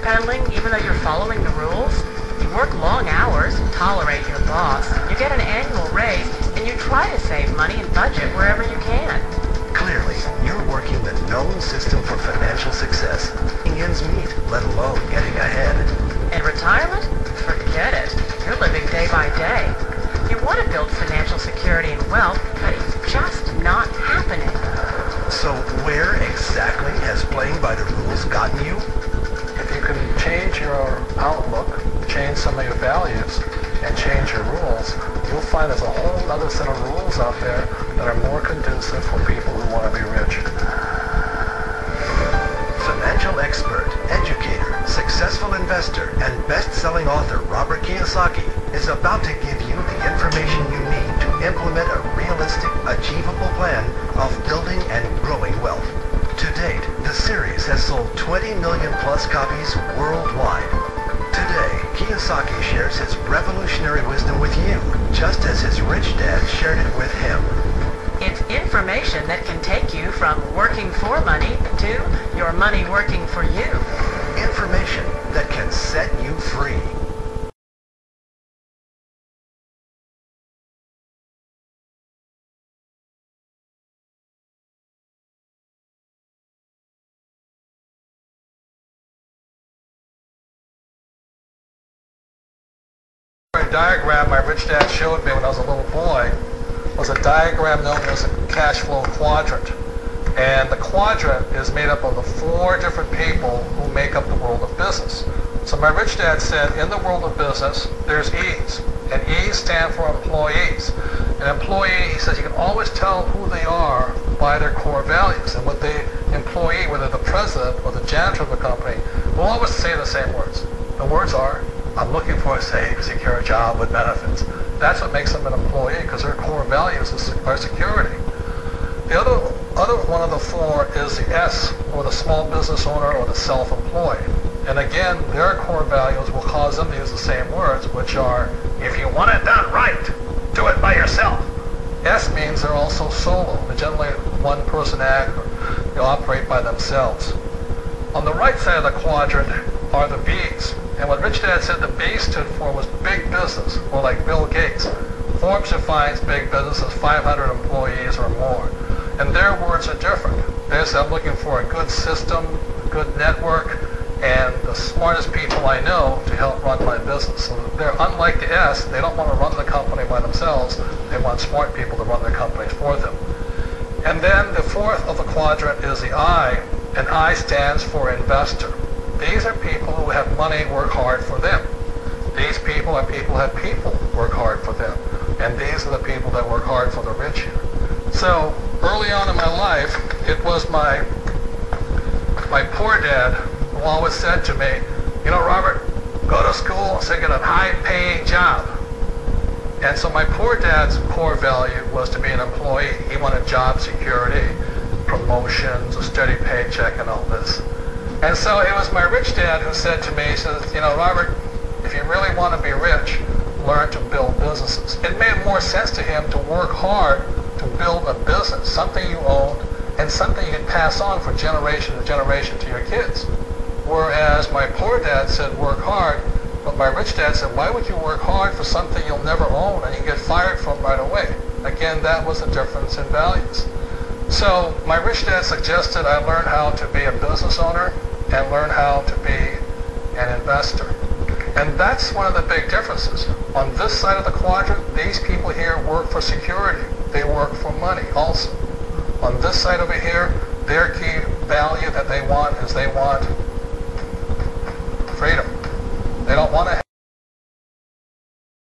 backpedaling even though you're following the rules? You work long hours, tolerate your boss, you get an annual raise, and you try to save money and budget wherever you can. Clearly, you're working the known system for financial success. Ends meet, let alone getting ahead. And retirement? Forget it. You're living day by day. You want to build financial security and wealth, but it's just not happening. So where exactly has playing by the rules gotten you? If you can change your outlook, change some of your values, and change your rules, you'll find there's a whole other set of rules out there that are more conducive for people who want to be rich. Financial expert, educator, successful investor, and best-selling author Robert Kiyosaki is about to give you the information you need to implement a realistic, achievable plan of building and growing wealth. To date, the series has sold 20 million plus copies worldwide. Today, Kiyosaki shares his revolutionary wisdom with you, just as his rich dad shared it with him. It's information that can take you from working for money to your money working for you. Information that can set you free. A diagram my rich dad showed me when I was a little boy was a diagram known as a cash flow quadrant. And the quadrant is made up of the 4 different people who make up the world of business. So my rich dad said in the world of business, there's E's. And E's stand for employees. An employee, he says, you can always tell who they are by their core values. And what the employee, whether the president or the janitor of the company, will always say the same words. The words are, I'm looking for a safe, secure job with benefits. That's what makes them an employee, because their core values are security. The other one of the 4 is the S, or the small business owner or the self-employed. And again, their core values will cause them to use the same words, which are, if you want it done right, do it by yourself. S means they're also solo. They're generally one-person act, or they operate by themselves. On the right side of the quadrant are the B's. And what Rich Dad said the B stood for was big business, or like Bill Gates. Forbes defines big business as 500 employees or more. And their words are different. They say, I'm looking for a good system, a good network, and the smartest people I know to help run my business. So they're unlike the S. They don't want to run the company by themselves. They want smart people to run their companies for them. And then the 4th of the quadrant is the I, and I stands for investor. These are people who have money work hard for them. These people are people who have people work hard for them. And these are the people that work hard for the rich here. So early on in my life, it was my poor dad who always said to me, you know, Robert, go to school and get a high-paying job. And so my poor dad's core value was to be an employee. He wanted job security, promotions, a steady paycheck, and all this. And so it was my rich dad who said to me, he says, you know, Robert, if you really want to be rich, learn to build businesses. It made more sense to him to work hard to build a business, something you own, and something you can pass on from generation to generation to your kids. Whereas my poor dad said work hard, but my rich dad said, why would you work hard for something you'll never own and you get fired from right away? Again, that was the difference in values. So my rich dad suggested I learn how to be a business owner and learn how to be an investor. And that's one of the big differences. On this side of the quadrant, these people here work for security. They work for money also. On this side over here, their key value that they want is they want freedom. They don't want to